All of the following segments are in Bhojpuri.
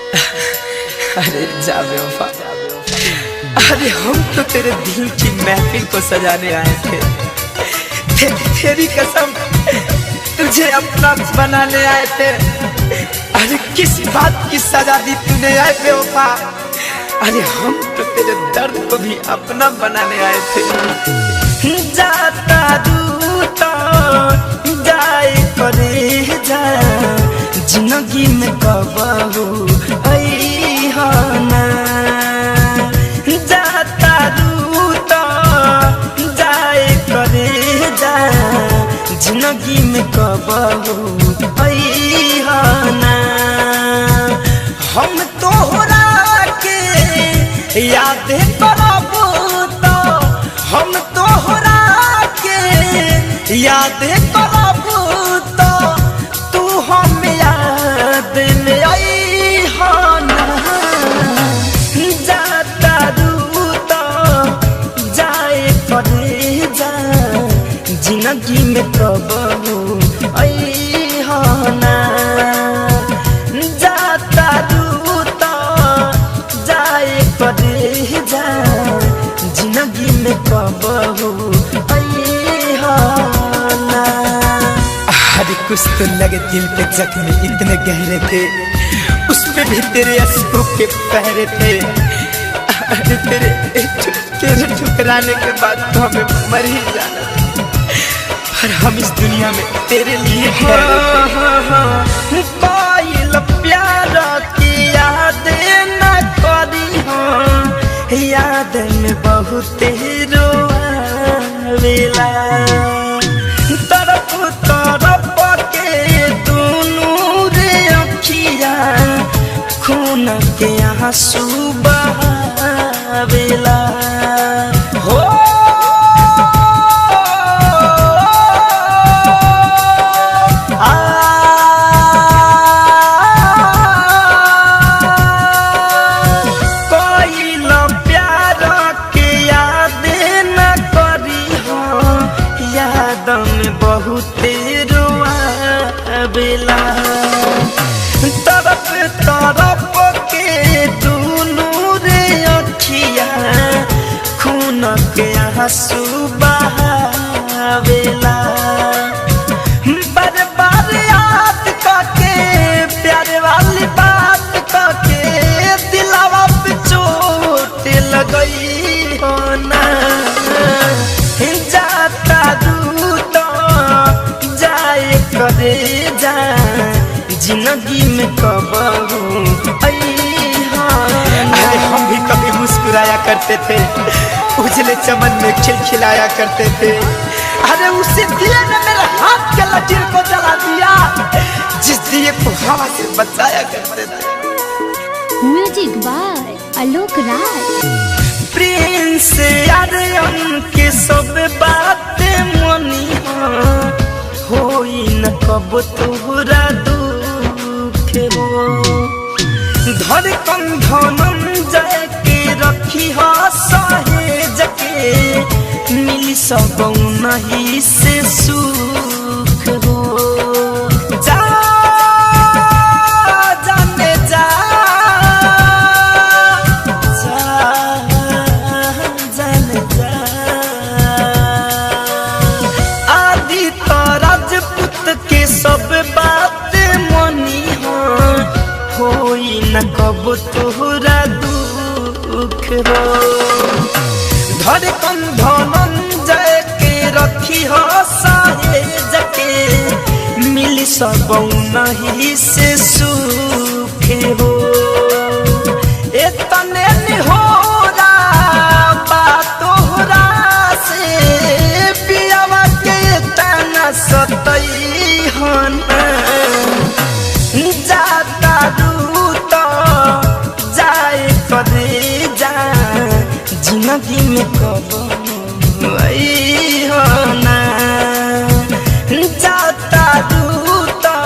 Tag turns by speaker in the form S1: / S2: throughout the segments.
S1: अरे जा बेवफा, अरे हम तो तेरे दिल की महफिल को सजाने आए थे। तेरी कसम तुझे अपना बनाने आए थे। अरे किस बात की सजा दी तूने आए बेवफा। अरे हम तो तेरे दर्द को भी अपना बनाने आए थे। जाता दूता जाए करे जा, जिंदगी में कबहू ना। जाता दूता जाए करे जा, जिंदगी में कबहू ना। हम तोहरा के याद करब तो, हम तोहरा के याद करब तो, तू हम याद में अइहा ना। जाता दूता जाए करे जा, जिंदगी में कबहू अइहा ना। जाता दूता जाए करे जा, जिंदगी में कबहू अइहा ना। अरे कुछ तो लगे दिल पे जख्म इतने गहरे थे, उसमें भी तेरे आंसू के पहरे थे। अरे तेरे ठुकराने के बाद तो हमें मर ही जाना, पर हम इस दुनिया में तेरे लिए कोई प्यार की याद न करी हो, याद में बहुत रोवेला। तरफ तरफ के दोनों रे अखिया, खून के आंसू बहावेला। हो तरफ तरफ के दोनों रे अखिया, खून के आंसू बहावेला। बार बार याद करके प्यार वाली बात करके, दिलावा पे चोट लगई हो ना। जाता दूता जाए करे जा, जिंदगी में कबहू अइहा। अरे हम भी कभी मुस्कुराया करते थे, उजले चमन में खिलखिलाया करते थे। अरे उसी दिए ने मेरे हाथ के लकीर को जला दिया, जिस दिए को हवा से बचाया करते थे।
S2: Music by Alok Rai.
S1: Prince Aryan के सब बातें मनी होई न कब तोहरा दुख हो। धड़कन धनंजय के रखी हो सहेज के, मिली सब नहीं से सुख हो। जा जाने जा, जाने जा। आदि तो राजपूत के सब बात मनी होई न कब तोहरा दुख हो। धड़कन धनंजय के रखी हो सहेज के, मिली सब नहीं से सुख हो। इतने निहोरा बात तोहरा से, पियावा के तना सतई हो ना। जाता दूता जाए करे जा, जिंदगी में कबहू अइहा ना। जाता दूता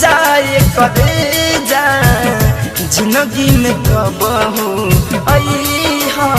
S1: जाए करे जा, जिंदगी में कबहू अइहा।